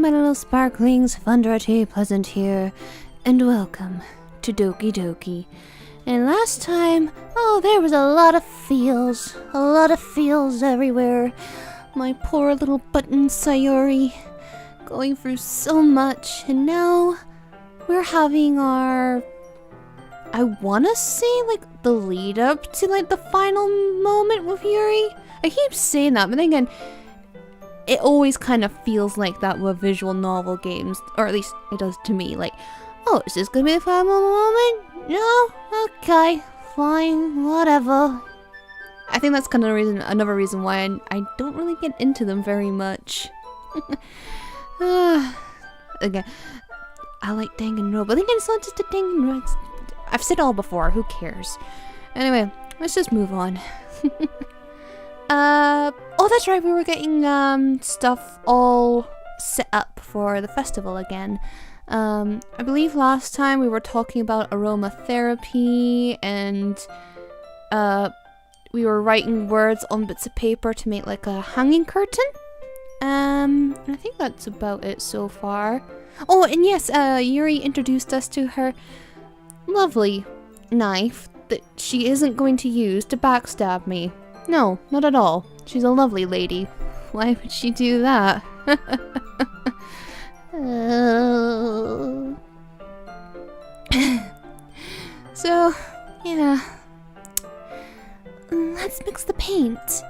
my little sparklings, Thundera.T.Pleasant here, and welcome to Doki. And last time, there was a lot of feels everywhere. My poor little button Sayori, going through so much, and now we're having our, I wanna say, like, the lead up to, like, the final moment with Yuri. I keep saying that, but then again, it always kind of feels like that with visual novel games, or at least it does to me. Like, oh, is this gonna be the final moment? No? Okay, fine, whatever. I think that's kind of another reason why I don't really get into them very much. Again, I like Danganronpa, but I think it's not just a Danganronpa. I've said it all before, who cares? Anyway, let's just move on. Oh, that's right, we were getting, stuff all set up for the festival again. I believe last time we were talking about aromatherapy, and, we were writing words on bits of paper to make, like, a hanging curtain. And I think that's about it so far. Oh, and yes, Yuri introduced us to her lovely knife that she isn't going to use to backstab me. No, not at all. She's a lovely lady. Why would she do that? So, yeah. Let's mix the paint.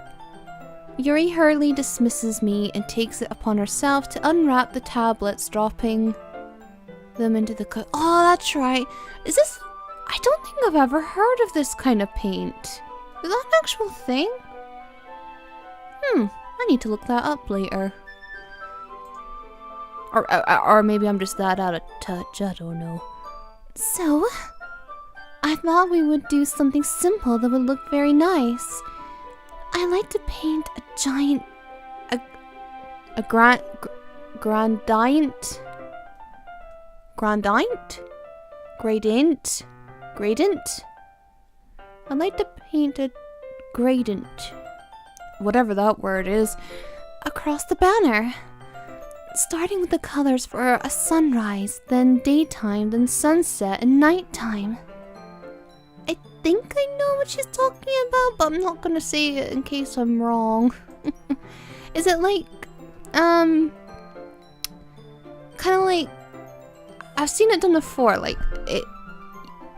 Yuri hurriedly dismisses me and takes it upon herself to unwrap the tablets, dropping them into the cup. Oh, that's right. Is this... I don't think I've ever heard of this kind of paint. Is that an actual thing? I need to look that up later. Or maybe I'm just that out of touch, I don't know. So, I thought we would do something simple that would look very nice. I like to paint a giant... Gradient? I'd like to paint a gradient, whatever that word is, across the banner. Starting with the colors for a sunrise, then daytime, then sunset, and nighttime. I think I know what she's talking about, but I'm not gonna say it in case I'm wrong. Is it like, kind of like, I've seen it done before, like,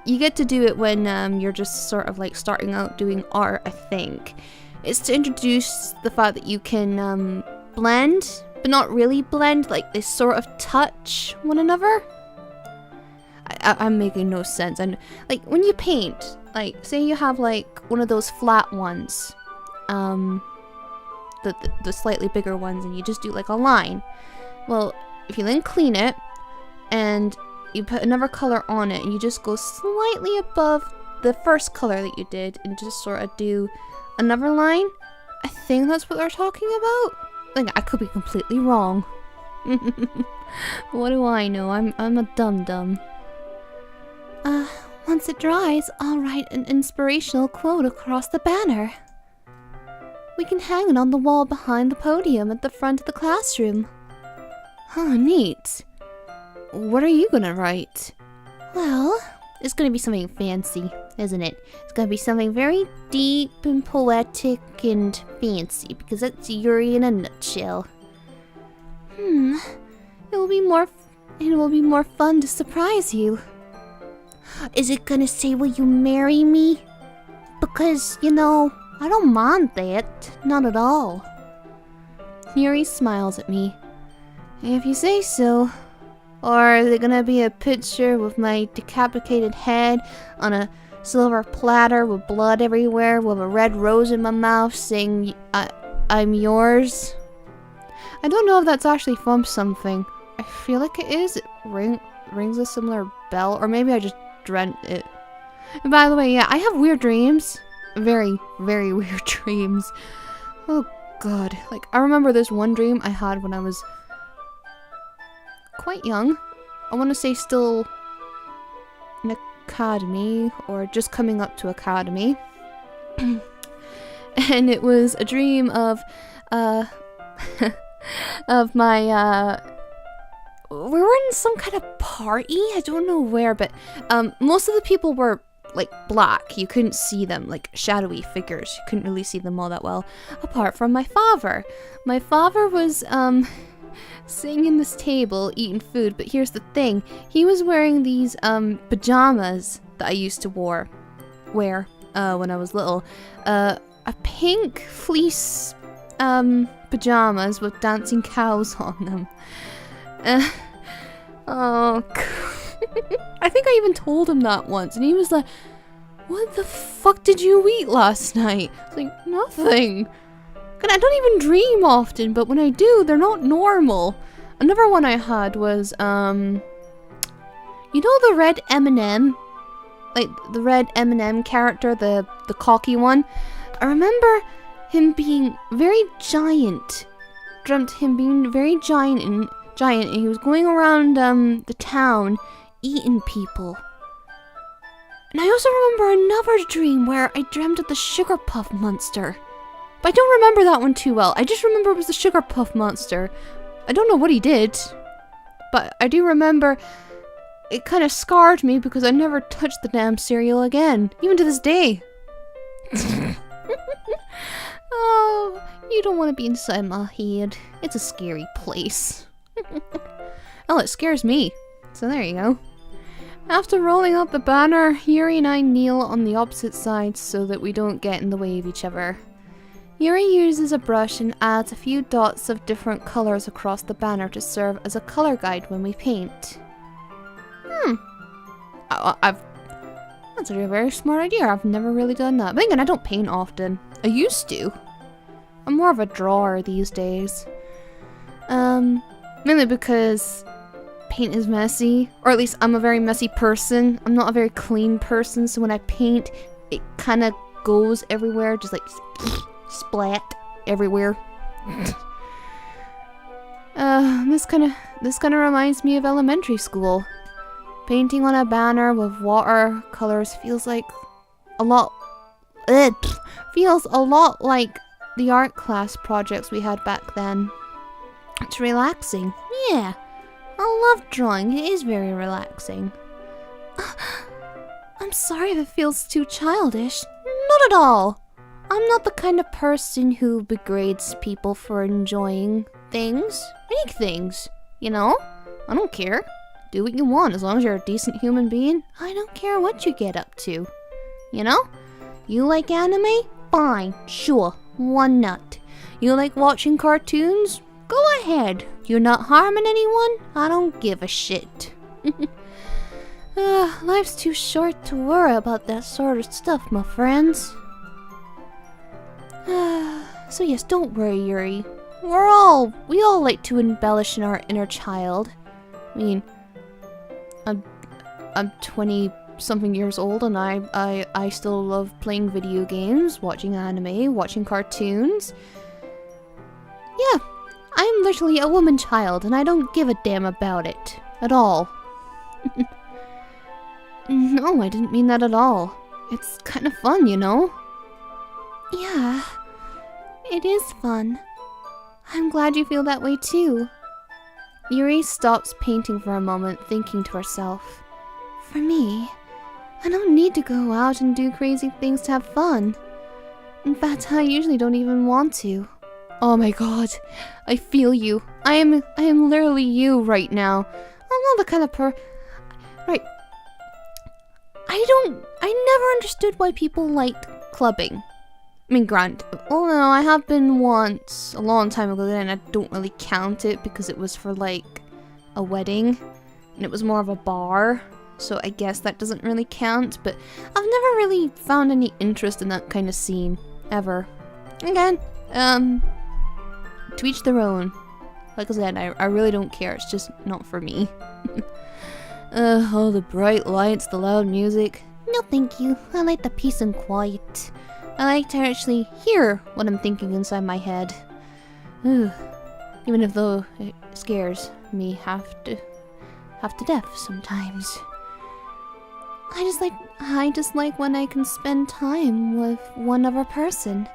you get to do it when you're just sort of like starting out doing art, I think. It's to introduce the fact that you can blend, but not really blend, like they sort of touch one another. I'm making no sense. And like when you paint, like say you have like one of those flat ones, the slightly bigger ones, and you just do like a line. Well, if you then clean it and you put another color on it, and you just go slightly above the first color that you did and just sort of do another line. I think that's what they're talking about. Like, I could be completely wrong. What do I know? I'm a dum-dum. Once it dries, I'll write an inspirational quote across the banner. We can hang it on the wall behind the podium at the front of the classroom. Huh, neat. What are you gonna write? Well, it's gonna be something fancy, isn't it? It's gonna be something very deep and poetic and fancy, because that's Yuri in a nutshell. It will be more fun to surprise you. Is it gonna say, will you marry me? Because, you know, I don't mind that. Not at all. Yuri smiles at me. If you say so. Or is it gonna be a picture with my decapitated head on a silver platter with blood everywhere, with a red rose in my mouth saying, I'm yours? I don't know if that's actually from something. I feel like it is. It rings a similar bell, or maybe I just dreamt it. And by the way, yeah, I have weird dreams. Very, very weird dreams. Oh god. Like, I remember this one dream I had when I was quite young. I want to say still in academy, or just coming up to academy. And it was a dream of of my we were in some kind of party. I don't know where, but most of the people were like black. You couldn't see them, like shadowy figures. You couldn't really see them all that well, apart from my father. My father was sitting in this table eating food, but here's the thing. He was wearing these pajamas that I used to wear when I was little. A pink fleece pajamas with dancing cows on them. Oh, I think I even told him that once, and he was like, "What the fuck did you eat last night?" I was like, "Nothing." I don't even dream often, but when I do, they're not normal. Another one I had was, you know the red M&M? Like, the red M&M character, the cocky one? I remember him being very giant. Dreamt him being very giant, and he was going around the town eating people. And I also remember another dream where I dreamt of the Sugar Puff Monster. But I don't remember that one too well. I just remember it was the Sugar Puff Monster. I don't know what he did, but I do remember it kind of scarred me because I never touched the damn cereal again, even to this day. Oh, you don't want to be inside my head. It's a scary place. Oh, it scares me. So there you go. After rolling out the banner, Yuri and I kneel on the opposite sides so that we don't get in the way of each other. Yuri uses a brush and adds a few dots of different colors across the banner to serve as a color guide when we paint. That's a very smart idea. I've never really done that. But again, I don't paint often. I used to. I'm more of a drawer these days. Mainly because paint is messy, or at least I'm a very messy person. I'm not a very clean person, so when I paint, it kind of goes everywhere, just like splat everywhere. This kind of reminds me of elementary school. Painting on a banner with watercolors feels like a lot. Feels a lot like the art class projects we had back then. It's relaxing. Yeah, I love drawing. It is very relaxing. I'm sorry if it feels too childish. Not at all. I'm not the kind of person who degrades people for enjoying things. Any things, you know? I don't care. Do what you want as long as you're a decent human being. I don't care what you get up to. You know? You like anime? Fine, sure, one nut. You like watching cartoons? Go ahead. You're not harming anyone? I don't give a shit. Life's too short to worry about that sort of stuff, my friends. So yes, don't worry, Yuri. We all like to embellish in our inner child. I mean, I'm 20-something years old, and I still love playing video games, watching anime, watching cartoons. Yeah, I'm literally a woman child, and I don't give a damn about it. At all. No, I didn't mean that at all. It's kind of fun, you know? Yeah, it is fun. I'm glad you feel that way too. Yuri stops painting for a moment, thinking to herself. For me, I don't need to go out and do crazy things to have fun. In fact, I usually don't even want to. Oh my god, I feel you. I am literally you right now. I'm not the kind of Right. I never understood why people liked clubbing. I mean, granted, oh no, I have been once, a long time ago, and I don't really count it because it was for like a wedding, and it was more of a bar, so I guess that doesn't really count, but I've never really found any interest in that kind of scene, ever. Again, to each their own. Like I said, I really don't care, it's just not for me. All the bright lights, the loud music. No thank you, I like the peace and quiet. I like to actually hear what I'm thinking inside my head. Even if though it scares me half to death sometimes. I just like when I can spend time with one other person.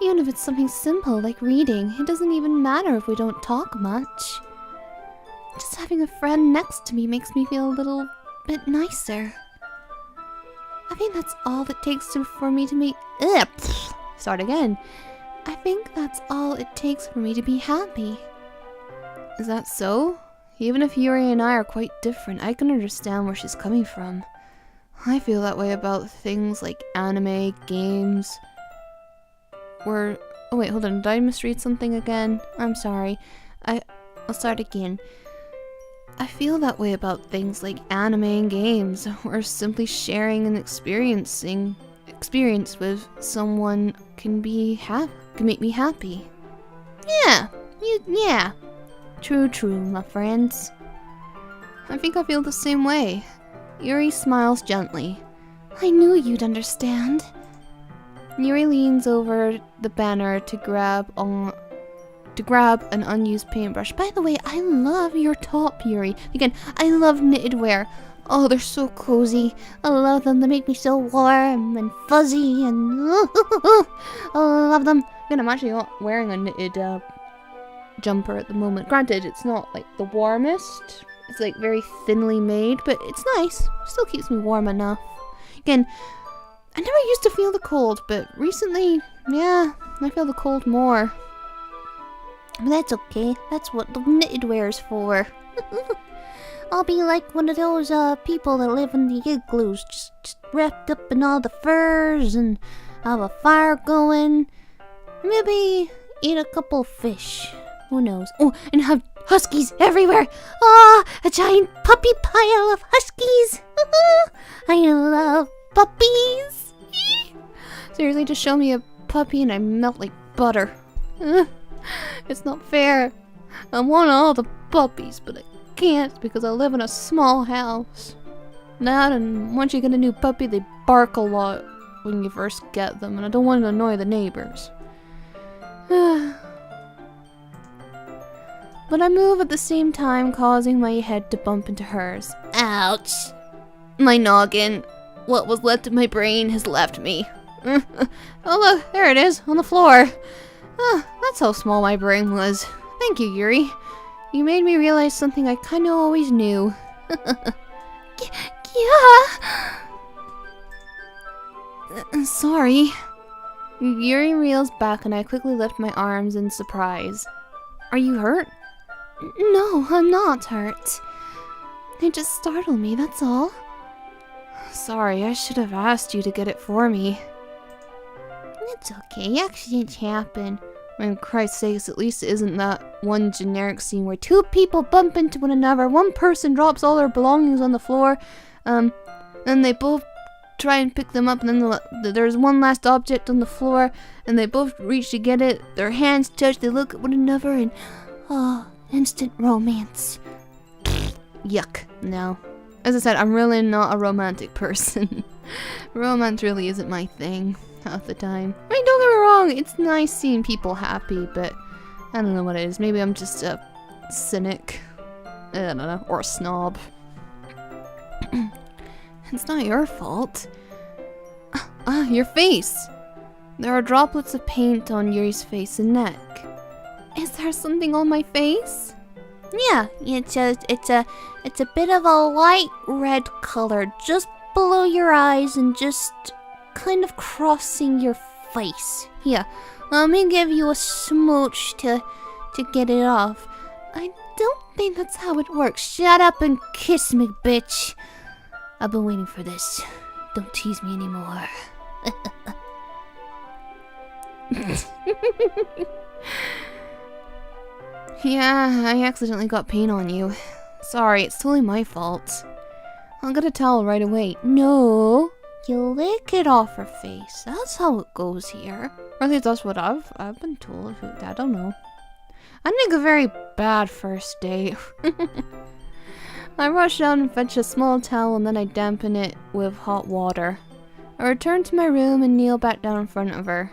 Even if it's something simple like reading, it doesn't even matter if we don't talk much. Just having a friend next to me makes me feel a little bit nicer. I think that's all it takes for me to make... Start again. I think that's all it takes for me to be happy. Is that so? Even if Yuri and I are quite different, I can understand where she's coming from. I feel that way about things like anime, games... Oh wait, hold on, did I misread something again? I'm sorry. I'll start again. I feel that way about things like anime and games, or simply sharing an experience with someone can make me happy. Yeah. True, my friends. I think I feel the same way. Yuri smiles gently. I knew you'd understand. Yuri leans over the banner to grab an unused paintbrush. By the way, I love your top, Yuri. Again, I love knitted wear. Oh, they're so cozy. I love them. They make me so warm and fuzzy and I love them. Again, I'm actually not wearing a knitted jumper at the moment. Granted, it's not like the warmest. It's like very thinly made, but it's nice. Still keeps me warm enough. Again, I never used to feel the cold, but recently, yeah, I feel the cold more. But that's okay. That's what the knitted wear is for. I'll be like one of those people that live in the igloos, just wrapped up in all the furs and have a fire going. Maybe eat a couple fish. Who knows? Oh, and have huskies everywhere. Ah, a giant puppy pile of huskies. I love puppies. Seriously, just show me a puppy and I melt like butter. It's not fair. I want all the puppies, but I can't because I live in a small house. That, and once you get a new puppy, they bark a lot when you first get them, and I don't want to annoy the neighbors. But I move at the same time, causing my head to bump into hers. Ouch! My noggin, what was left of my brain, has left me. Oh look, there it is, on the floor. That's how small my brain was. Thank you, Yuri. You made me realize something I kinda always knew. Sorry. Yuri reels back and I quickly lift my arms in surprise. Are you hurt? No, I'm not hurt. They just startled me, that's all. Sorry, I should have asked you to get it for me. It's okay, accidents happen. For Christ's sakes, at least it isn't that one generic scene where two people bump into one another, one person drops all their belongings on the floor, and they both try and pick them up, and then there's one last object on the floor, and they both reach to get it, their hands touch, they look at one another, and instant romance. Yuck, no. As I said, I'm really not a romantic person. Romance really isn't my thing half the time. I mean, don't get me wrong, it's nice seeing people happy, but I don't know what it is. Maybe I'm just a cynic. I don't know, or a snob. It's not your fault. Your face! There are droplets of paint on Yuri's face and neck. Is there something on my face? Yeah, it's a bit of a light red color just below your eyes and just kind of crossing your face. Here, let me give you a smooch to get it off. I don't think that's how it works. Shut up and kiss me, bitch. I've been waiting for this. Don't tease me anymore. Yeah, I accidentally got paint on you. Sorry, it's totally my fault. I'll get a towel right away. No, you lick it off her face. That's how it goes here. Or at least that's what I've been told. I don't know. I think a very bad first date. I rush out and fetch a small towel and then I dampen it with hot water. I return to my room and kneel back down in front of her.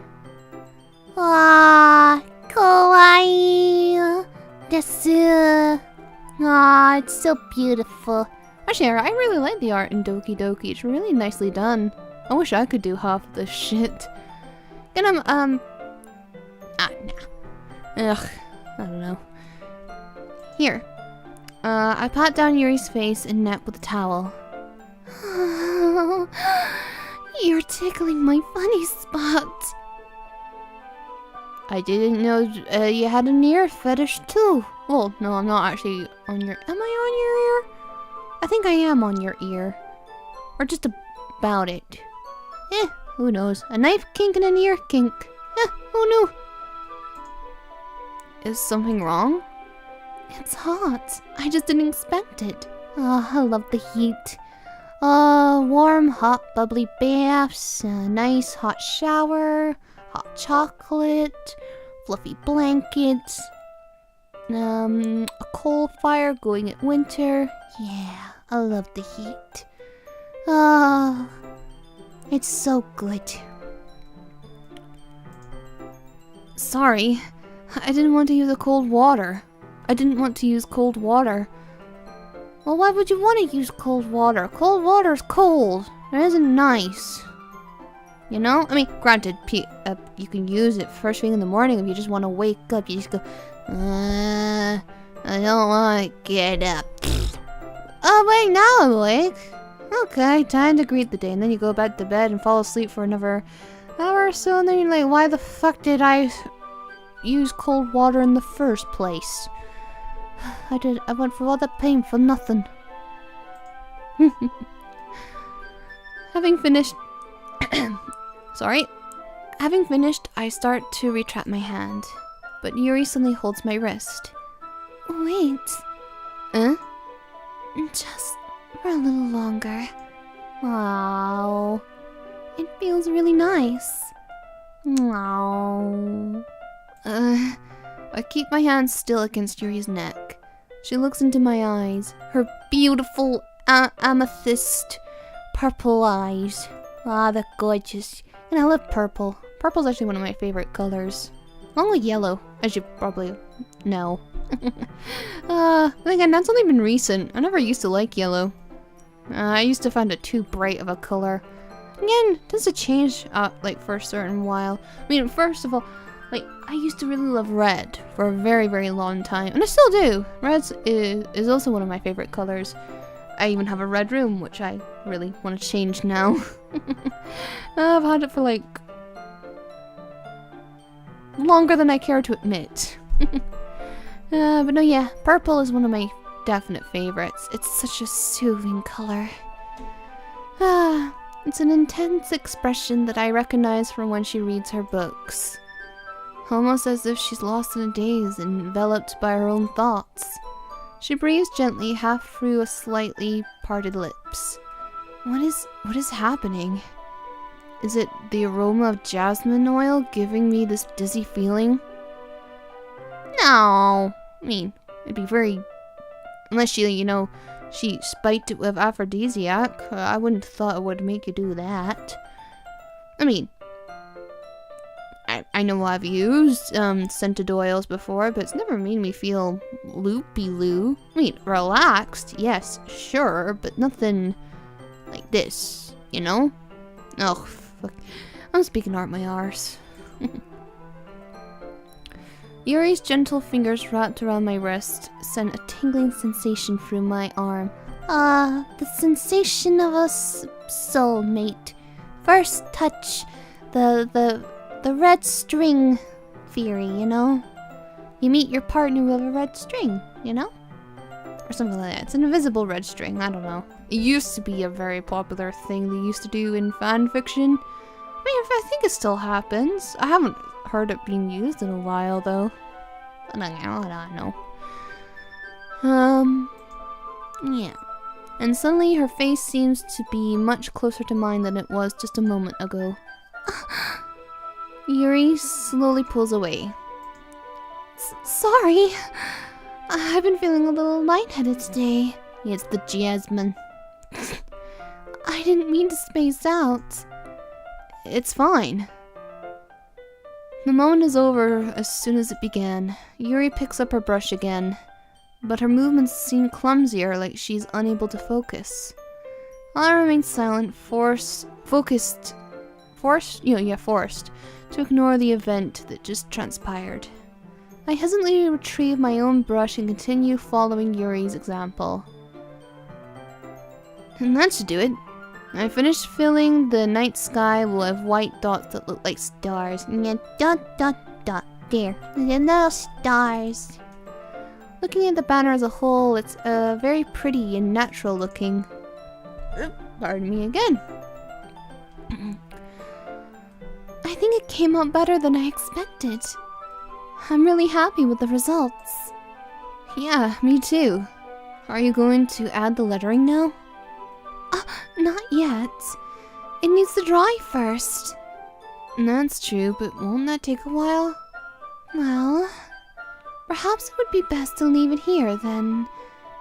Ah, kawaii desu. Ah, it's so beautiful. Actually, I really like the art in Doki. It's really nicely done. I wish I could do half of this shit. And nah. Ugh, I don't know. Here. I pat down Yuri's face and neck with a towel. You're tickling my funny spot. I didn't know you had an ear fetish too. Well, no, I'm not actually on your... Am I on your ear? I think I am on your ear. Or just about it. Who knows? A knife kink and an ear kink. Who knew? Is something wrong? It's hot. I just didn't expect it. Oh, I love the heat. Warm, hot, bubbly baths, a nice hot shower, hot chocolate, fluffy blankets, a coal fire going at winter. Yeah, I love the heat. It's so good. Sorry, I didn't want to use cold water. Well, why would you want to use cold water? Cold water's cold. It isn't nice. You know? I mean, granted, you can use it first thing in the morning if you just want to wake up. You just go, I don't want to get up. Oh, wait, now I'm awake. Okay, time to greet the day. And then you go back to bed and fall asleep for another hour or so. And then you're like, why the fuck did I use cold water in the first place? I went through all that pain for nothing. Having finished, I start to retract my hand, but Yuri suddenly holds my wrist. Wait. Just for a little longer. Wow. It feels really nice. Wow. I keep my hand still against Yuri's neck. She looks into my eyes. Her beautiful amethyst purple eyes. Ah, they're gorgeous. And I love purple. Purple's actually one of my favorite colors. Along with yellow, as you probably know. Again, that's only been recent. I never used to like yellow. I used to find it too bright of a color. Again, does it change like for a certain while? I mean, first of all, like, I used to really love red for a very, very long time. And I still do. Red is also one of my favorite colors. I even have a red room, which I really want to change now. I've had it for, like, longer than I care to admit. But no, yeah. Purple is one of my definite favorites. It's such a soothing color. It's an intense expression that I recognize from when she reads her books. Almost as if she's lost in a daze, enveloped by her own thoughts. She breathes gently, half through a slightly parted lips. What is happening? Is it the aroma of jasmine oil giving me this dizzy feeling? No! I mean, it'd be very... Unless she spiked it with aphrodisiac. I wouldn't have thought it would make you do that. I mean... I know I've used scented oils before, but it's never made me feel loopy-loo. I mean, relaxed, yes, sure, but nothing like this, you know? Oh, fuck. I'm speaking out my arse. Yuri's gentle fingers wrapped around my wrist sent a tingling sensation through my arm. The sensation of a soulmate. First touch, the red string theory, you know? You meet your partner with a red string, you know? Or something like that. It's an invisible red string, I don't know. It used to be a very popular thing they used to do in fan fiction. I mean, I think it still happens. I haven't heard it being used in a while, though. I don't know. Yeah. And suddenly her face seems to be much closer to mine than it was just a moment ago. Yuri slowly pulls away. Sorry. I've been feeling a little lightheaded today. It's the jasmine. I didn't mean to space out. It's fine. The moment is over as soon as it began. Yuri picks up her brush again, but her movements seem clumsier, like she's unable to focus. I remain silent, forced to ignore the event that just transpired. I hesitantly retrieve my own brush and continue following Yuri's example. And that should do it. I finished filling the night sky with white dots that look like stars. Yeah, dot dot dot. There. The little stars. Looking at the banner as a whole, it's very pretty and natural looking. Pardon me again. I think it came out better than I expected. I'm really happy with the results. Yeah, me too. Are you going to add the lettering now? Not yet. It needs to dry first. That's true, but won't that take a while? Well, perhaps it would be best to leave it here then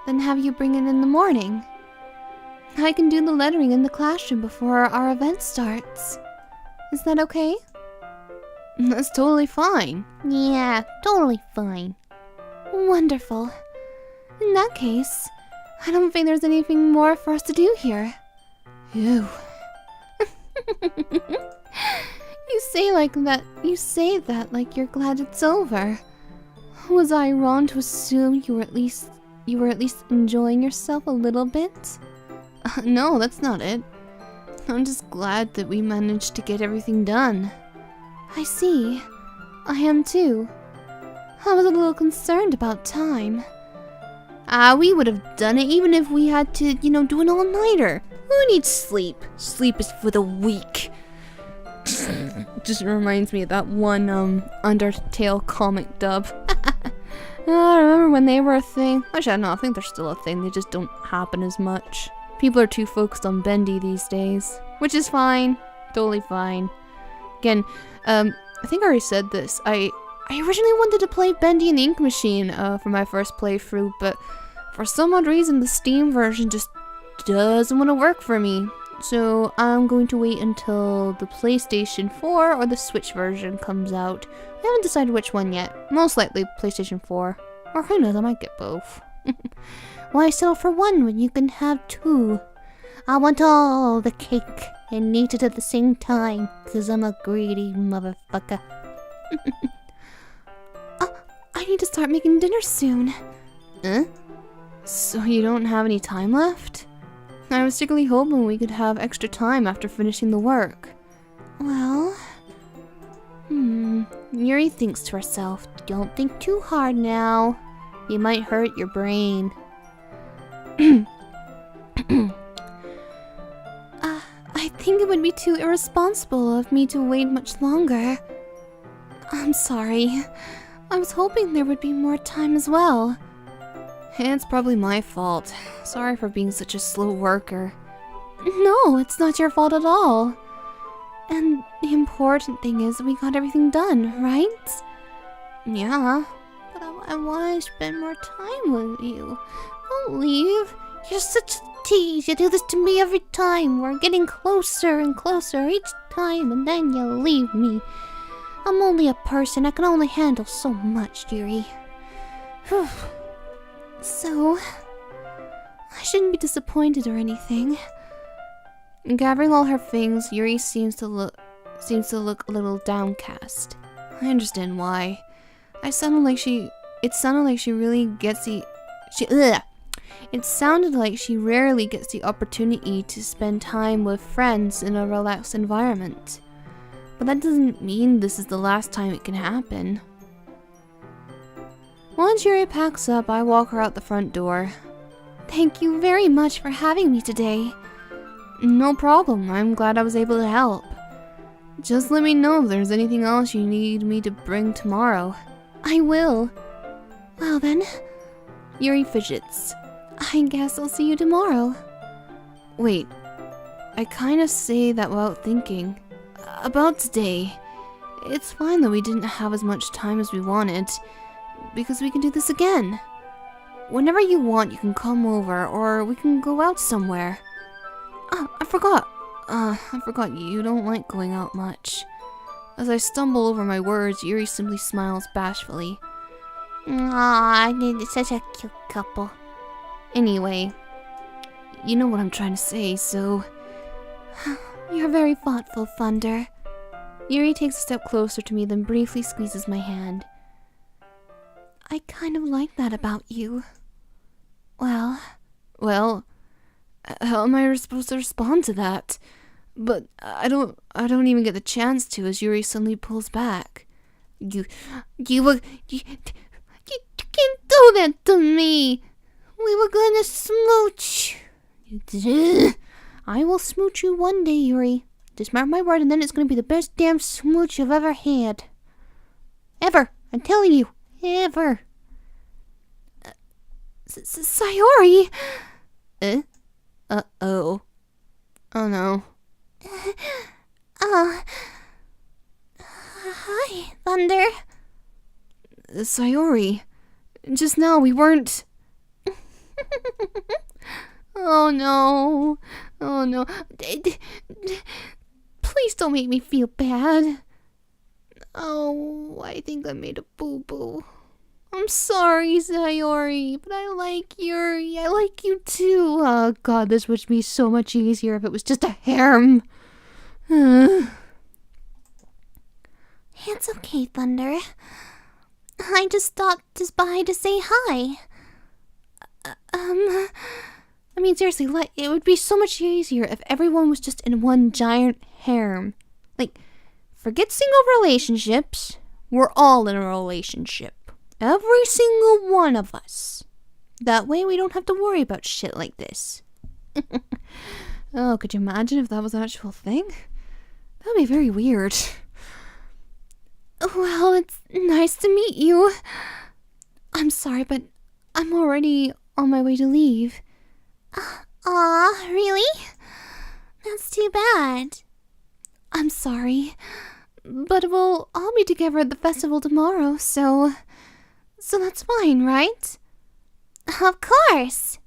have you bring it in the morning. I can do the lettering in the classroom before our event starts. Is that okay? That's totally fine. Yeah, totally fine. Wonderful. In that case, I don't think there's anything more for us to do here. Ew. You say that like you're glad it's over. Was I wrong to assume you were at least enjoying yourself a little bit? No, that's not it. I'm just glad that we managed to get everything done. I see. I am too. I was a little concerned about time. We would have done it even if we had to, do an all-nighter. Who needs sleep? Sleep is for the weak. Just reminds me of that one, Undertale comic dub. I remember when they were a thing. Actually, I don't know, I think they're still a thing. They just don't happen as much. People are too focused on Bendy these days. Which is fine. Totally fine. Again, I think I already said this. I originally wanted to play Bendy in the Ink Machine for my first playthrough, but for some odd reason the Steam version just doesn't want to work for me. So I'm going to wait until the PlayStation 4 or the Switch version comes out. I haven't decided which one yet. Most likely PlayStation 4. Or who knows, I might get both. Why settle for one when you can have two? I want all the cake and eat it at the same time, 'cause I'm a greedy motherfucker. I need to start making dinner soon. So you don't have any time left? I was secretly hoping we could have extra time after finishing the work. Well... Yuri thinks to herself, don't think too hard now. You might hurt your brain. I think it would be too irresponsible of me to wait much longer. I'm sorry. I was hoping there would be more time as well. It's probably my fault. Sorry for being such a slow worker. No, it's not your fault at all. And the important thing is we got everything done, right? Yeah, but I want to spend more time with you. Don't leave. You're such a tease. You do this to me every time. We're getting closer and closer each time, and then you leave me. I'm only a person. I can only handle so much, Yuri. So, I shouldn't be disappointed or anything. Gathering all her things, Yuri seems to look a little downcast. I understand why. It sounded like she rarely gets the opportunity to spend time with friends in a relaxed environment. But that doesn't mean this is the last time it can happen. Once Yuri packs up, I walk her out the front door. Thank you very much for having me today. No problem, I'm glad I was able to help. Just let me know if there's anything else you need me to bring tomorrow. I will. Well then, Yuri fidgets. I guess I'll see you tomorrow. Wait, I kinda say that without thinking. About today, it's fine that we didn't have as much time as we wanted, because we can do this again. Whenever you want, you can come over, or we can go out somewhere. I forgot you don't like going out much. As I stumble over my words, Yuri simply smiles bashfully. Aw, it's such a cute couple. Anyway, you know what I'm trying to say, so... You're very thoughtful, Thunder. Yuri takes a step closer to me, then briefly squeezes my hand. I kind of like that about you. Well, how am I supposed to respond to that? But I don't even get the chance to as Yuri suddenly pulls back. You can't do that to me. We were gonna smooch. I will smooch you one day, Yuri. Just mark my word, and then it's gonna be the best damn smooch you've ever had. Ever. I'm telling you. Ever. Sayori! Uh-oh. Oh no. Hi, Thunder. Sayori. Just now we weren't... Oh no. Oh no. Please don't make me feel bad. Oh, I think I made a boo-boo. I'm sorry, Sayori, but I like Yuri. I like you too. Oh god, this would be so much easier if it was just a harem. It's okay, Thunder. I just stopped by to say hi. I mean, seriously, it would be so much easier if everyone was just in one giant harem. Like, forget single relationships. We're all in a relationship. Every single one of us. That way we don't have to worry about shit like this. Oh, could you imagine if that was an actual thing? That'd be very weird. Well, it's nice to meet you. I'm sorry, but I'm already on my way to leave. Aw, really? That's too bad. I'm sorry, but we'll all be together at the festival tomorrow, so that's fine, right? Of course.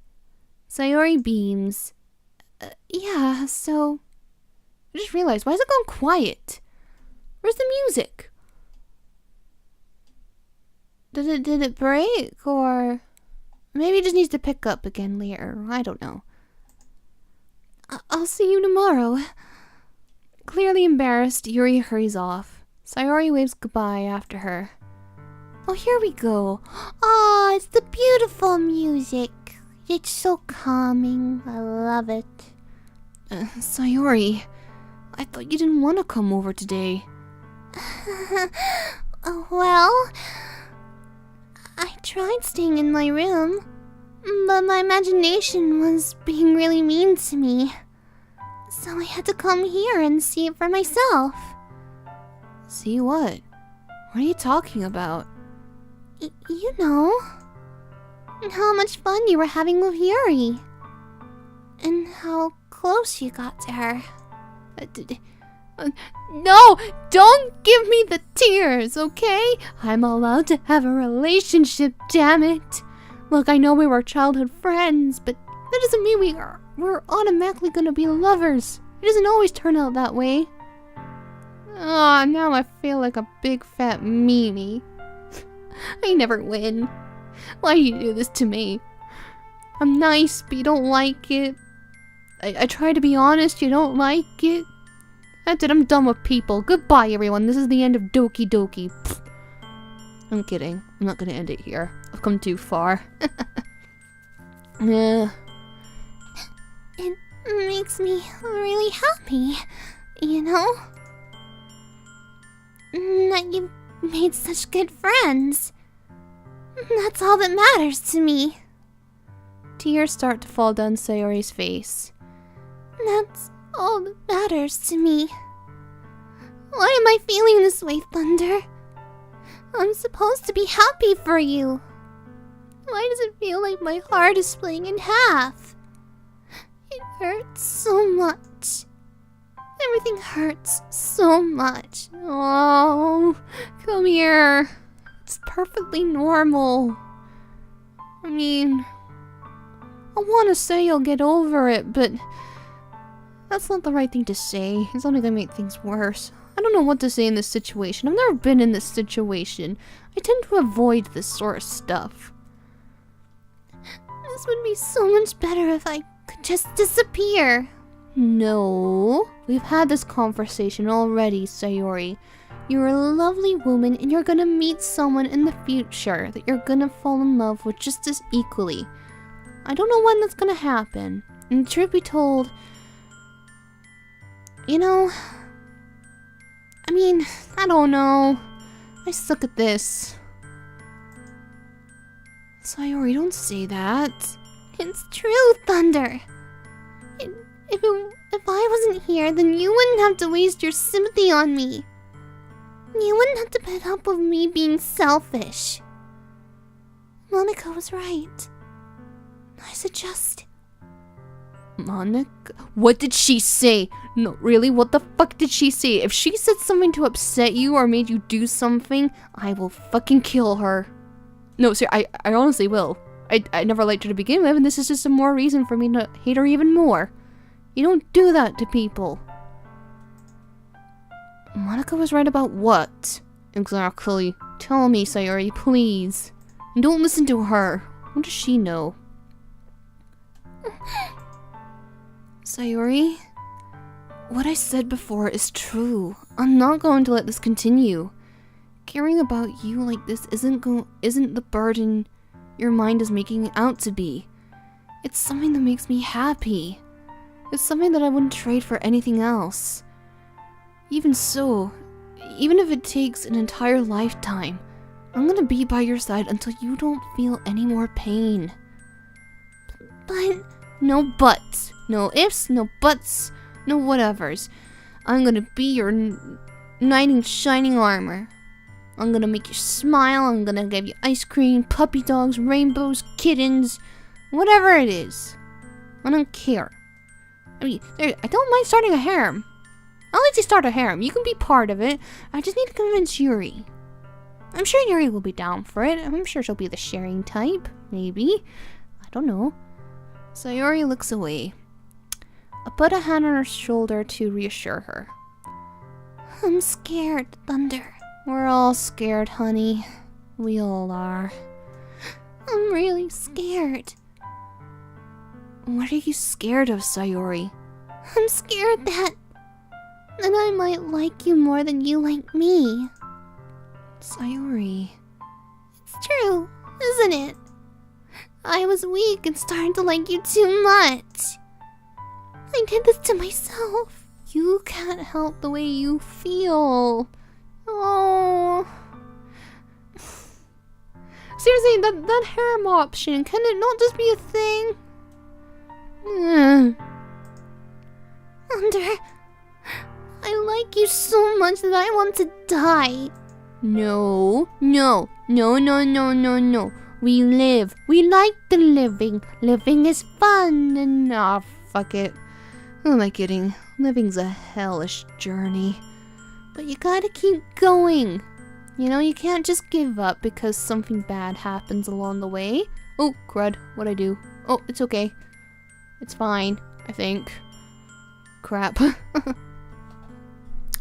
Sayori beams. Yeah, so... I just realized, why has it gone quiet? Where's the music? Did it break, or... Maybe it just needs to pick up again later. I don't know. I'll see you tomorrow. Clearly embarrassed, Yuri hurries off. Sayori waves goodbye after her. Oh, here we go. Oh, it's the beautiful music. It's so calming. I love it. Sayori, I thought you didn't want to come over today. Well, I tried staying in my room, but my imagination was being really mean to me. So I had to come here and see it for myself. See what? What are you talking about? You know, how much fun you were having with Yuri, and how close you got to her. No, don't give me the tears, okay? I'm allowed to have a relationship, damn it. Look, I know we were childhood friends, but that doesn't mean we're automatically gonna be lovers. It doesn't always turn out that way. Ah, now I feel like a big fat meanie. I never win. Why do you do this to me? I'm nice, but you don't like it. I try to be honest, you don't like it. That's it, I'm done with people. Goodbye, everyone. This is the end of Doki Doki. Pfft. I'm kidding. I'm not gonna end it here. I've come too far. Yeah. It makes me really happy, you know? That you've made such good friends. That's all that matters to me. Tears start to fall down Sayori's face. That's all that matters to me. Why am I feeling this way, Thunder? I'm supposed to be happy for you. Why does it feel like my heart is splitting in half? It hurts so much. Everything hurts so much. Oh, come here. It's perfectly normal. I mean, I want to say you'll get over it, but that's not the right thing to say. It's only gonna make things worse. I don't know what to say in this situation. I've never been in this situation. I tend to avoid this sort of stuff. This would be so much better if I could just disappear. No, we've had this conversation already, Sayori. You're a lovely woman and you're gonna meet someone in the future that you're gonna fall in love with just as equally. I don't know when that's gonna happen. And truth be told, you know, I mean, I don't know. I suck at this. Sayori, don't say that. It's true, Thunder. If I wasn't here, then you wouldn't have to waste your sympathy on me. You wouldn't have to put up with me being selfish. Monica was right. I suggest. Monica? What did she say? No, really? What the fuck did she say? If she said something to upset you or made you do something, I will fucking kill her. No, seriously, I honestly will. I never liked her to begin with, and this is just some more reason for me to hate her even more. You don't do that to people. Monica was right about what? Exactly. Tell me, Sayori, please. And don't listen to her. What does she know? Sayori, what I said before is true. I'm not going to let this continue. Caring about you like this isn't the burden your mind is making it out to be. It's something that makes me happy. It's something that I wouldn't trade for anything else. Even so, even if it takes an entire lifetime, I'm gonna be by your side until you don't feel any more pain. But no buts, no ifs, no buts, no whatevers. I'm gonna be your knight in shining armor. I'm gonna make you smile, I'm gonna give you ice cream, puppy dogs, rainbows, kittens, whatever it is. I don't care. I mean, I don't mind starting a harem. I'll let you start a harem. You can be part of it. I just need to convince Yuri. I'm sure Yuri will be down for it. I'm sure she'll be the sharing type. Maybe. I don't know. Sayori looks away. I put a hand on her shoulder to reassure her. I'm scared, Thunder. We're all scared, honey. We all are. I'm really scared. What are you scared of, Sayori? I'm scared that I might like you more than you like me. Sayori. It's true, isn't it? I was weak and starting to like you too much. I did this to myself. You can't help the way you feel. Oh. Seriously, that harem option, can it not just be a thing? Thunder, I like you so much that I want to die. No. We live. We like the living. Living is fun and fuck it. Who am I kidding? Living's a hellish journey. But you gotta keep going. You know, you can't just give up because something bad happens along the way. Oh, crud. What'd I do? Oh, it's okay. It's fine, I think. Crap.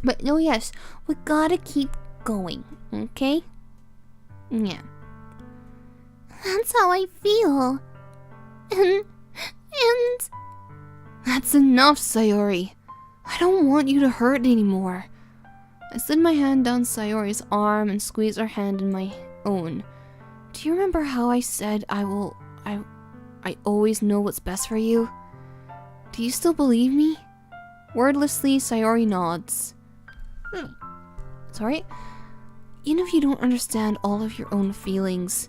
But no, yes, we gotta keep going, okay? Yeah. That's how I feel. And... That's enough, Sayori. I don't want you to hurt anymore. I slid my hand down Sayori's arm and squeezed her hand in my own. Do you remember how I said I always know what's best for you? Do you still believe me? Wordlessly, Sayori nods. Sorry? Even if you don't understand all of your own feelings,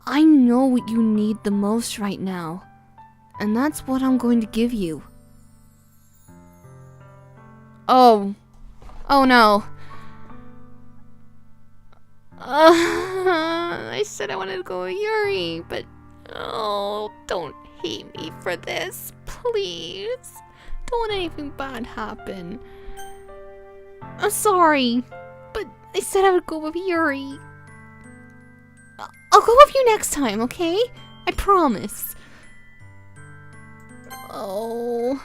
I know what you need the most right now. And that's what I'm going to give you. Oh. Oh no. I said I wanted to go with Yuri, but... Oh, don't hate me for this, please. Don't let anything bad happen. I'm sorry, but I said I would go with Yuri. I'll go with you next time, okay? I promise. Oh.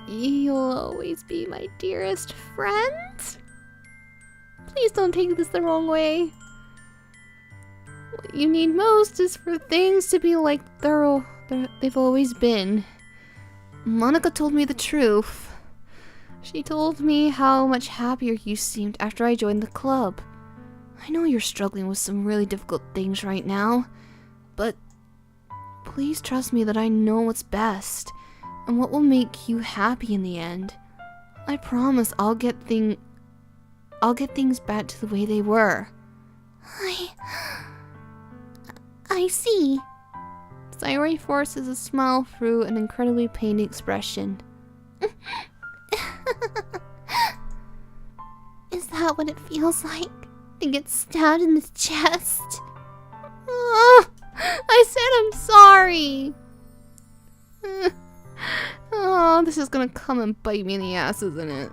You'll always be my dearest friend? Please don't take this the wrong way. What you need most is for things to be like they've always been. Monica told me the truth. She told me how much happier you seemed after I joined the club. I know you're struggling with some really difficult things right now, but please trust me that I know what's best and what will make you happy in the end. I promise I'll get things back to the way they were. I see. Sayori forces a smile through an incredibly pained expression. Is that what it feels like to get stabbed in the chest? Oh, I said I'm sorry. Oh, this is gonna come and bite me in the ass, isn't it?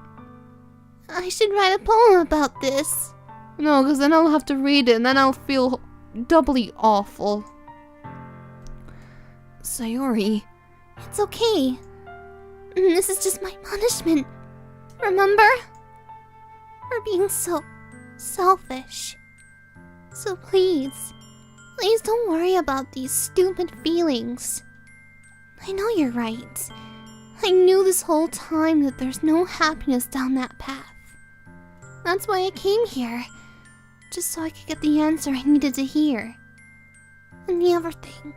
I should write a poem about this. No, because then I'll have to read it and then I'll feel doubly awful. Sayori. It's okay. This is just my punishment. Remember? For being so selfish. So please don't worry about these stupid feelings. I know you're right. I knew this whole time that there's no happiness down that path. That's why I came here. Just so I could get the answer I needed to hear. And the other thing,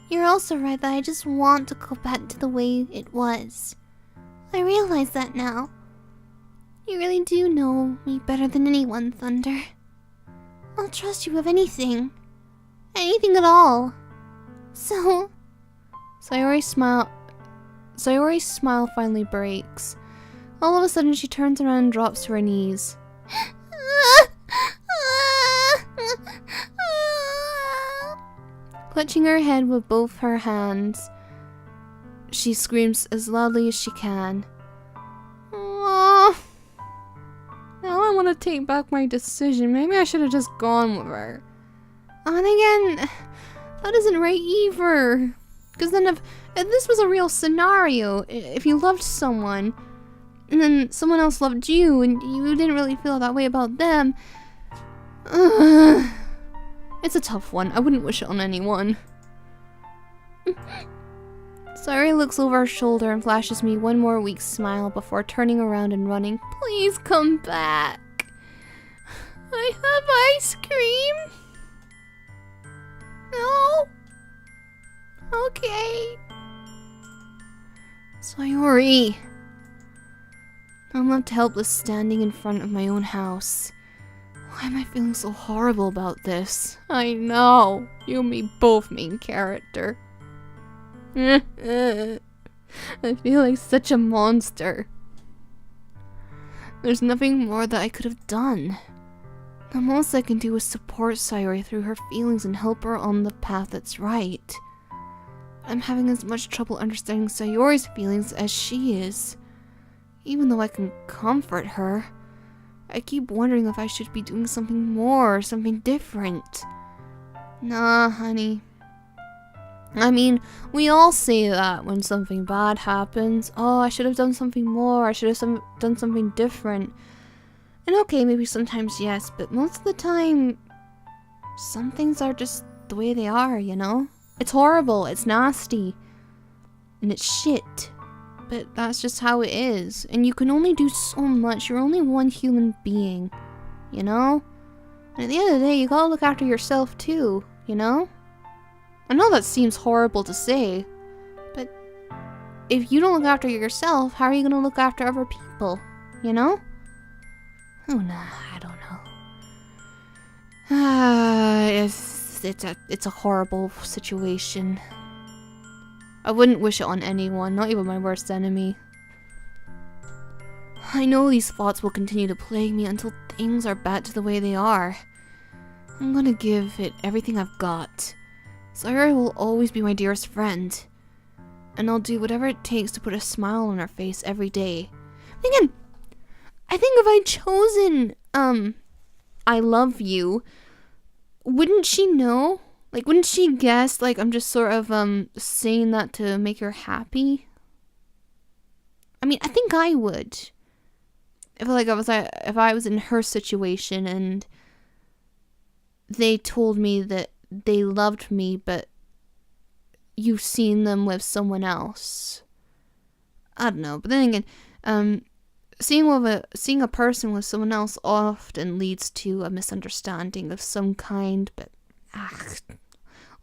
you're also right that I just want to go back to the way it was. I realize that now. You really do know me better than anyone, Thunder. I'll trust you with anything. Anything at all. So... Sayori's smile finally breaks. All of a sudden she turns around and drops to her knees. Clutching her head with both her hands, she screams as loudly as she can. Aww. Now I want to take back my decision. Maybe I should have just gone with her. And again, that isn't right either. Because then if this was a real scenario, if you loved someone, and then someone else loved you, and you didn't really feel that way about them, it's a tough one. I wouldn't wish it on anyone. Sayori looks over her shoulder and flashes me one more weak smile before turning around and running. Please come back. I have ice cream. No. Okay. Sayori. I'm left helpless standing in front of my own house. Why am I feeling so horrible about this? I know. You and me both, main character. I feel like such a monster. There's nothing more that I could have done. The most I can do is support Sayori through her feelings and help her on the path that's right. I'm having as much trouble understanding Sayori's feelings as she is. Even though I can comfort her, I keep wondering if I should be doing something more, something different. Nah, honey. I mean, we all say that when something bad happens. Oh, I should have done something more, I should have done something different. And okay, maybe sometimes yes, but most of the time, some things are just the way they are, you know? It's horrible, it's nasty, and it's shit. But that's just how it is. And you can only do so much. You're only one human being, you know? And at the end of the day, you gotta look after yourself too, you know? I know that seems horrible to say, but if you don't look after yourself, how are you gonna look after other people, you know? Oh, nah, I don't know. It's a horrible situation. I wouldn't wish it on anyone, not even my worst enemy. I know these thoughts will continue to plague me until things are back to the way they are. I'm gonna give it everything I've got. Sayori will always be my dearest friend. And I'll do whatever it takes to put a smile on her face every day. Again, I think if I'd chosen, I love you, wouldn't she know? Like, wouldn't she guess, like, I'm just sort of, saying that to make her happy? I mean, I think I would. If I was in her situation and they told me that they loved me, but you've seen them with someone else. I don't know. But then again, seeing a person with someone else often leads to a misunderstanding of some kind, but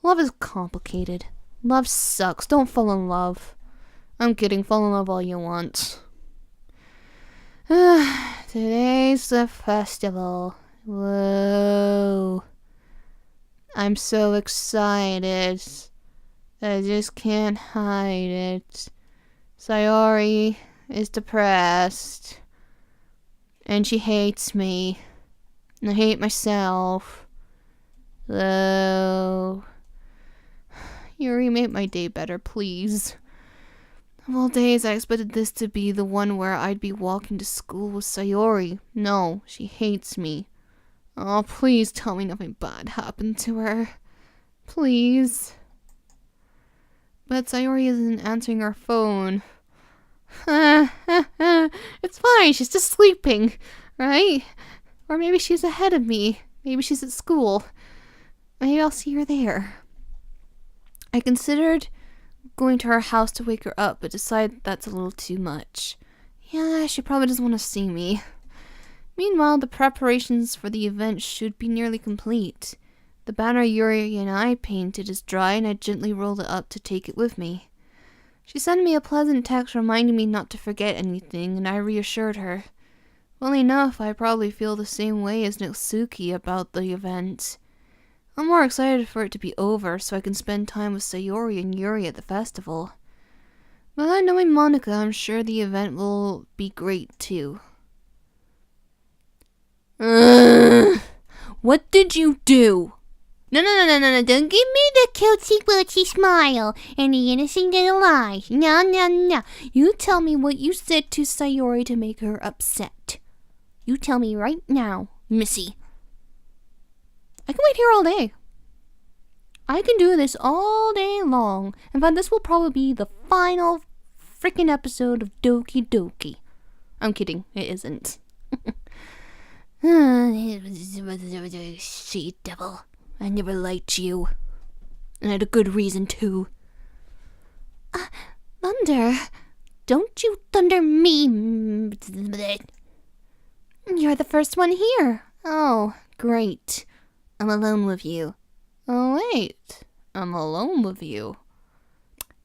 love is complicated. Love sucks. Don't fall in love. I'm kidding. Fall in love all you want. Today's the festival. Whoa. I'm so excited. I just can't hide it. Sayori is depressed. And she hates me. And I hate myself. Whoa. Yuri, make my day better, please. Of all days, I expected this to be the one where I'd be walking to school with Sayori. No, she hates me. Oh, please tell me nothing bad happened to her. Please. But Sayori isn't answering her phone. It's fine, she's just sleeping, right? Or maybe she's ahead of me. Maybe she's at school. Maybe I'll see her there. I considered going to her house to wake her up, but decided that's a little too much. Yeah, she probably doesn't want to see me. Meanwhile, the preparations for the event should be nearly complete. The banner Yuri and I painted is dry, and I gently rolled it up to take it with me. She sent me a pleasant text reminding me not to forget anything, and I reassured her. Funnily enough, I probably feel the same way as Natsuki about the event. I'm more excited for it to be over so I can spend time with Sayori and Yuri at the festival. But knowing Monica, I'm sure the event will be great too. What did you do? No, don't give me the cutesy-wootsy smile and the innocent little eyes. No. You tell me what you said to Sayori to make her upset. You tell me right now, Missy. I can wait here all day. I can do this all day long. In fact, this will probably be the final freaking episode of Doki Doki. I'm kidding, it isn't. She devil. I never liked you. And I had a good reason too. Thunder. Don't you thunder me. You're the first one here. Oh, great. I'm alone with you. Oh, wait. I'm alone with you.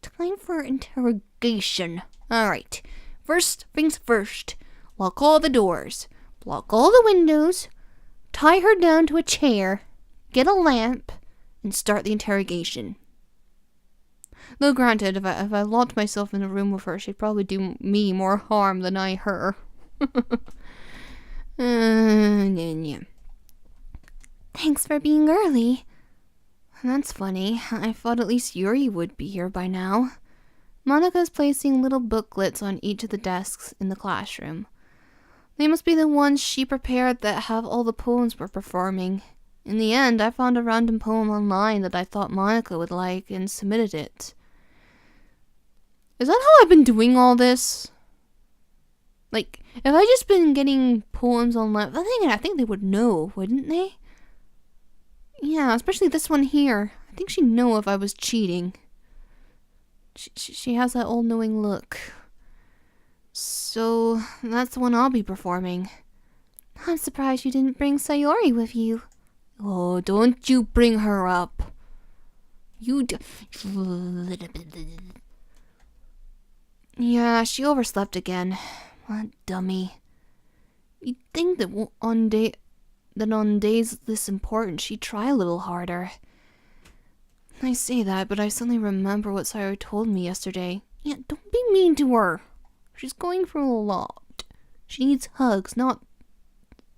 Time for interrogation. Alright. First things first. Lock all the doors. Block all the windows. Tie her down to a chair. Get a lamp. And start the interrogation. Though granted, if I locked myself in a room with her, she'd probably do me more harm than I her. Yeah. Thanks for being early. That's funny. I thought at least Yuri would be here by now. Monica's placing little booklets on each of the desks in the classroom. They must be the ones she prepared that have all the poems we're performing. In the end, I found a random poem online that I thought Monica would like and submitted it. Is that how I've been doing all this? Like, if I just been getting poems online, I think they would know, wouldn't they? Yeah, especially this one here. I think she'd know if I was cheating. She has that all-knowing look. So, that's the one I'll be performing. I'm surprised you didn't bring Sayori with you. Oh, don't you bring her up. Yeah, she overslept again. What dummy. You'd think that on days this important, she'd try a little harder. I say that, but I suddenly remember what Sayori told me yesterday. Yeah, don't be mean to her. She's going through a lot. She needs hugs, not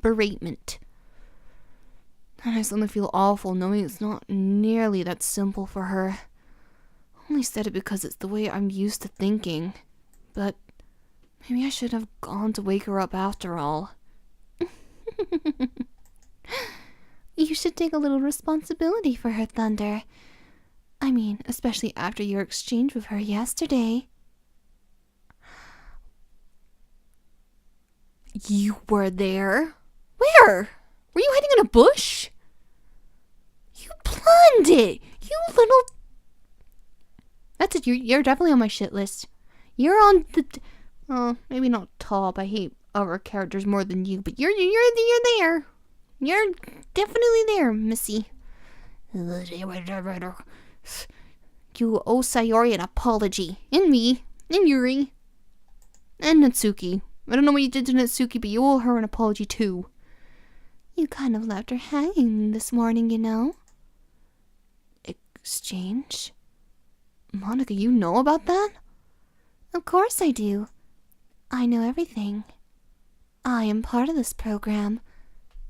beratement. And I suddenly feel awful knowing it's not nearly that simple for her. I only said it because it's the way I'm used to thinking. But maybe I should have gone to wake her up after all. You should take a little responsibility for her, Thunder. I mean, especially after your exchange with her yesterday. You were there? Where? Were you hiding in a bush? You planned it! You little... That's it, you're definitely on my shit list. You're on the... Oh, maybe not top. I hate other characters more than you, but you're there. You're definitely there, Missy. You owe Sayori an apology. And me. And Yuri. And Natsuki. I don't know what you did to Natsuki, but you owe her an apology too. You kind of left her hanging this morning, you know. Exchange? Monica, you know about that? Of course I do. I know everything. I am part of this program.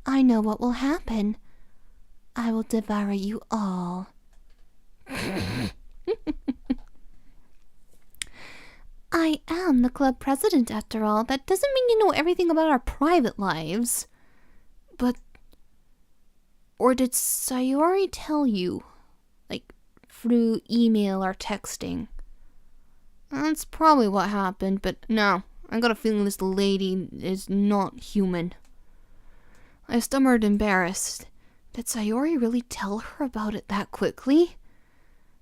I know what will happen. I will devour you all. I am the club president, after all. That doesn't mean you know everything about our private lives. But... Or did Sayori tell you? Like, through email or texting? That's probably what happened, but no. I got a feeling this lady is not human. I stammered, embarrassed. Did Sayori really tell her about it that quickly?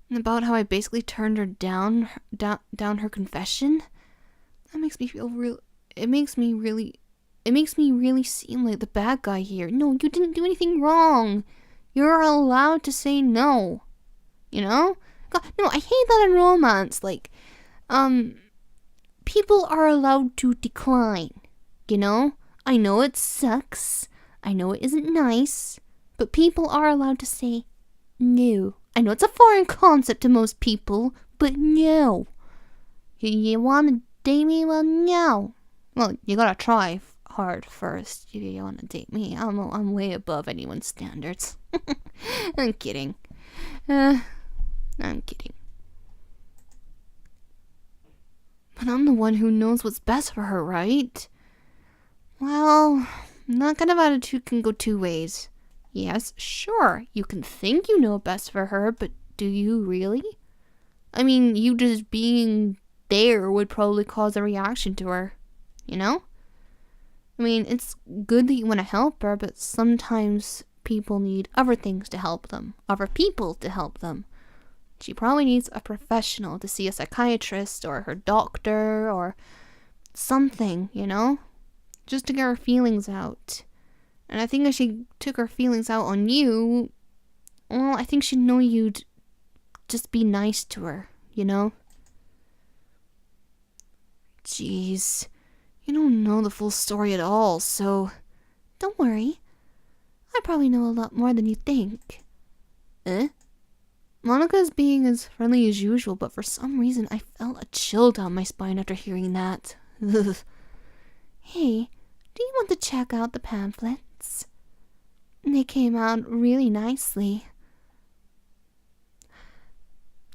And about how I basically turned her down her confession? That makes me feel real. It makes me really seem like the bad guy here. No, you didn't do anything wrong. You're allowed to say no. You know? God, no, I hate that in romance. Like, people are allowed to decline. You know? I know it sucks. I know it isn't nice. But people are allowed to say no. I know it's a foreign concept to most people, but no. You want to date me? Well, no. Well, you gotta try hard first. You want to date me? I'm way above anyone's standards. I'm kidding. I'm kidding. But I'm the one who knows what's best for her, right? Well, that kind of attitude can go two ways. Yes, sure, you can think you know best for her, but do you really? I mean, you just being there would probably cause a reaction to her, you know? I mean, it's good that you want to help her, but sometimes people need other things to help them, other people to help them. She probably needs a professional to see a psychiatrist or her doctor or something, you know? Just to get her feelings out. And I think if she took her feelings out on you, well, I think she'd know you'd just be nice to her, you know? Jeez, you don't know the full story at all, so... Don't worry. I probably know a lot more than you think. Monica's being as friendly as usual, but for some reason I felt a chill down my spine after hearing that. Hey, do you want to check out the pamphlets? They came out really nicely.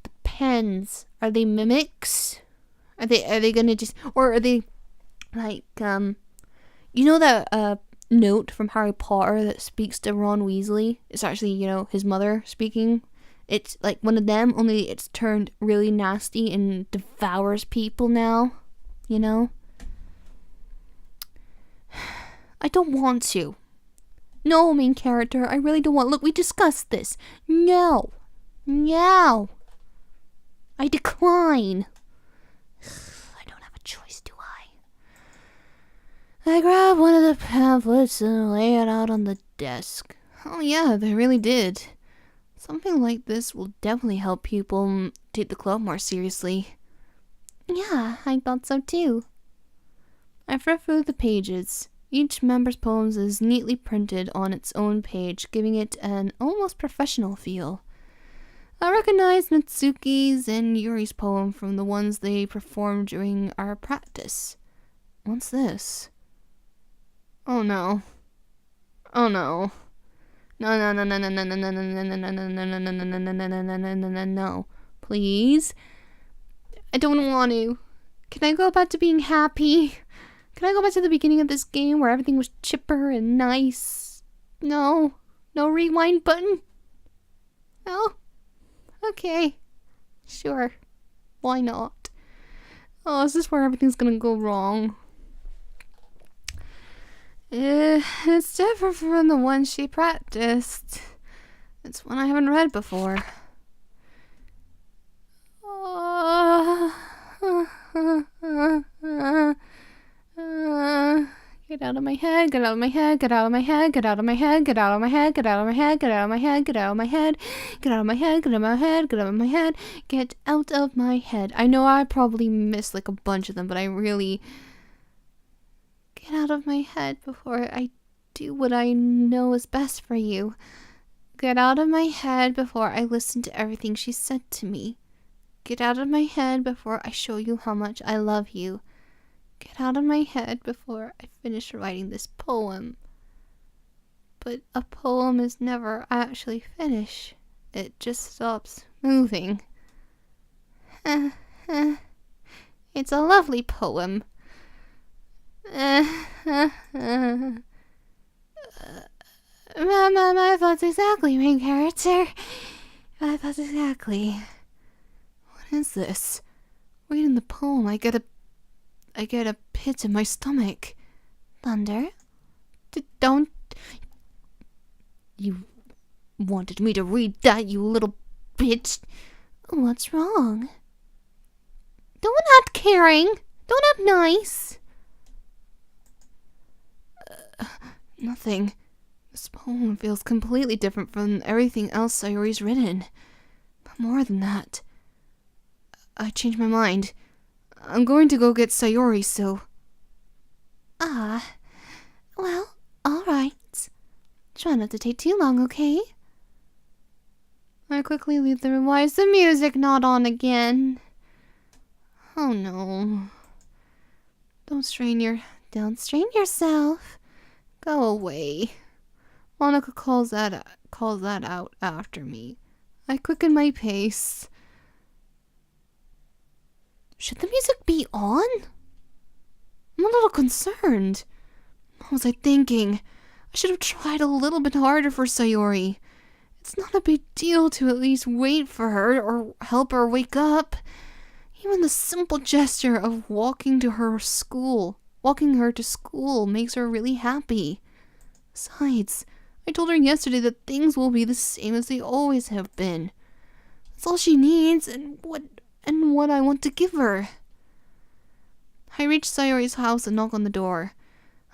The pens, are they mimics? Are they gonna just, or are they like you know that note from Harry Potter that speaks to Ron Weasley? It's actually, you know, his mother speaking. It's like one of them, only it's turned really nasty and devours people now, you know? I don't want to. No, main character, I really don't want... Look, we discussed this. No. No. I decline. I don't have a choice, do I? I grab one of the pamphlets and lay it out on the desk. Oh yeah, they really did. Something like this will definitely help people take the club more seriously. Yeah, I thought so too. I flip through the pages. Each member's poems is neatly printed on its own page, giving it an almost professional feel. I recognize Natsuki's and Yuri's poem from the ones they performed during our practice. What's this? Oh no. Oh no. No. No. Please. I don't want to. Can I go back to being happy? Can I go back to the beginning of this game where everything was chipper and nice? No. No rewind button? No? Okay. Sure. Why not? Oh, is this where everything's gonna go wrong? It's different from the one she practiced. It's one I haven't read before. Get out of my head, get out of my head, get out of my head, get out of my head, get out of my head, get out of my head, get out of my head, get out of my head, get out of my head, get out of my head, get out of my head, get out of my head. I know I probably missed like a bunch of them, but I really... Get out of my head before I do what I know is best for you. Get out of my head before I listen to everything she said to me. Get out of my head before I show you how much I love you. Get out of my head before I finish writing this poem. But a poem is never actually finished. It just stops moving. It's a lovely poem. My thoughts exactly, main character. My thoughts exactly. What is this? Reading the poem, I get a pit in my stomach. Thunder? Don't... You wanted me to read that, you little bitch. What's wrong? Don't act caring. Don't act nice. Nothing. This poem feels completely different from everything else Sayori's written. But more than that, I changed my mind. I'm going to go get Sayori, so... Well, alright. Try not to take too long, okay? I quickly leave the room. Why is the music not on again? Oh no. Don't strain yourself. Go away. Monica calls that out after me. I quicken my pace. Should the music be on? I'm a little concerned. What was I thinking? I should have tried a little bit harder for Sayori. It's not a big deal to at least wait for her or help her wake up. Even the simple gesture of walking her to school makes her really happy. Besides, I told her yesterday that things will be the same as they always have been. That's all she needs and what I want to give her. I reach Sayori's house and knock on the door.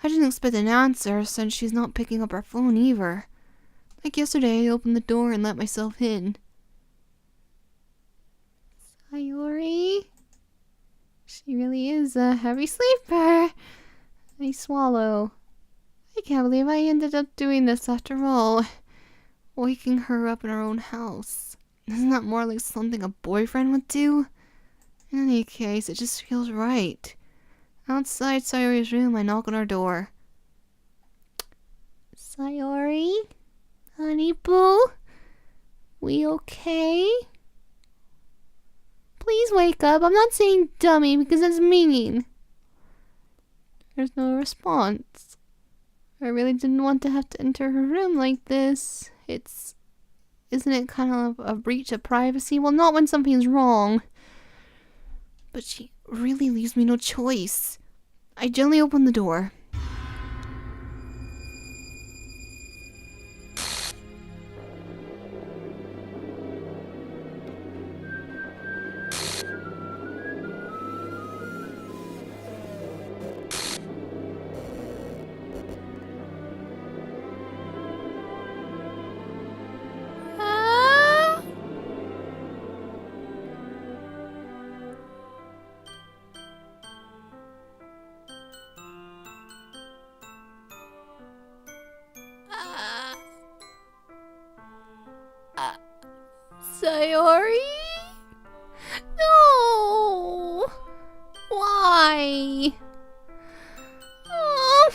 I didn't expect an answer since she's not picking up her phone either. Like yesterday, I opened the door and let myself in. Sayori? She really is a heavy sleeper. I swallow. I can't believe I ended up doing this after all. Waking her up in her own house. Isn't that more like something a boyfriend would do? In any case, it just feels right. Outside Sayori's room, I knock on her door. Sayori? Honey boo? We okay? Please wake up. I'm not saying dummy because that's mean. There's no response. I really didn't want to have to enter her room like this. Isn't it kind of a breach of privacy? Well, not when something's wrong. But she really leaves me no choice. I gently open the door. Sayori? No! Why? Oh.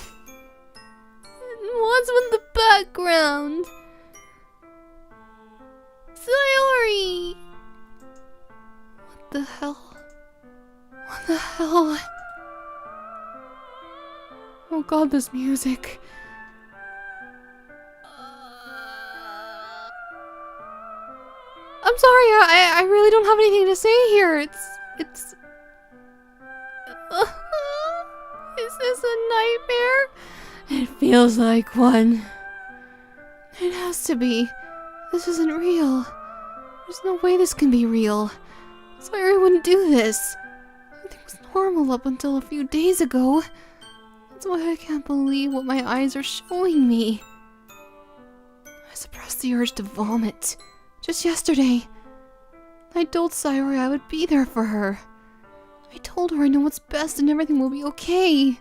What's with the background? Sayori! What the hell? What the hell? Oh god, this music. I'm sorry, I really don't have anything to say here. It's... Is this a nightmare? It feels like one. It has to be. This isn't real. There's no way this can be real. Sayori wouldn't do this. Everything was normal up until a few days ago. That's why I can't believe what my eyes are showing me. I suppressed the urge to vomit. Just yesterday, I told Sayori I would be there for her. I told her I know what's best and everything will be okay.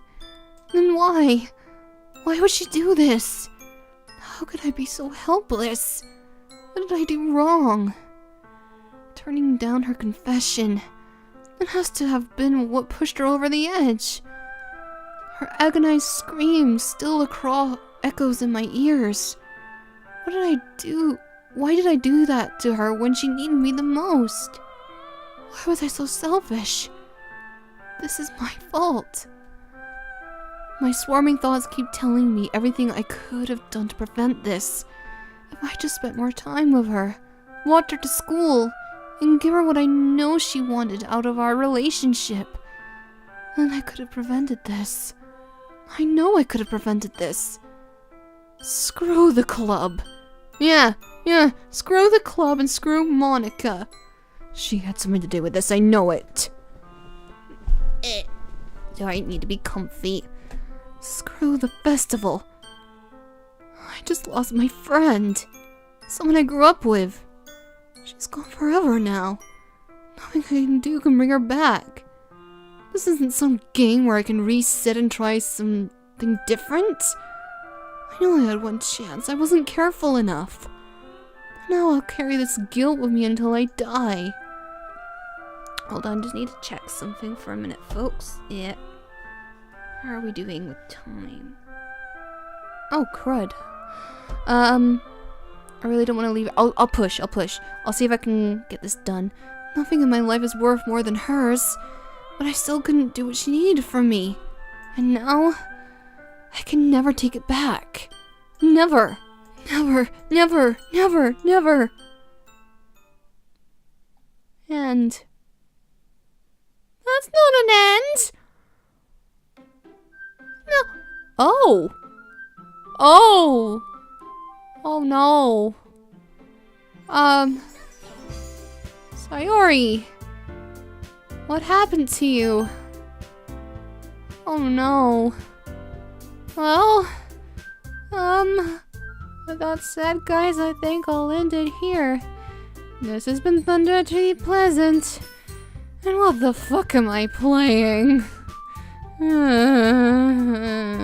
Then why? Why would she do this? How could I be so helpless? What did I do wrong? Turning down her confession. It has to have been what pushed her over the edge. Her agonized scream still echoes in my ears. What did I do? Why did I do that to her when she needed me the most? Why was I so selfish? This is my fault. My swarming thoughts keep telling me everything I could have done to prevent this. If I just spent more time with her, walked her to school, and give her what I know she wanted out of our relationship, then I could have prevented this. I know I could have prevented this. Screw the club. Yeah, screw the club and screw Monica. She had something to do with this, I know it. Do I need to be comfy? Screw the festival. I just lost my friend. Someone I grew up with. She's gone forever now. Nothing I can do can bring her back. This isn't some game where I can reset and try something different. I know I had one chance. I wasn't careful enough. Now I'll carry this guilt with me until I die. Hold on, just need to check something for a minute, folks. Yeah. How are we doing with time? Oh, crud. I really don't want to leave. I'll push. I'll see if I can get this done. Nothing in my life is worth more than hers. But I still couldn't do what she needed from me. And now, I can never take it back. Never. Never. And that's not an end. No. Oh no. Sayori, what happened to you? Oh no. Well, with that said, guys, I think I'll end it here. This has been Thundera.T.Pleasant. And what the fuck am I playing?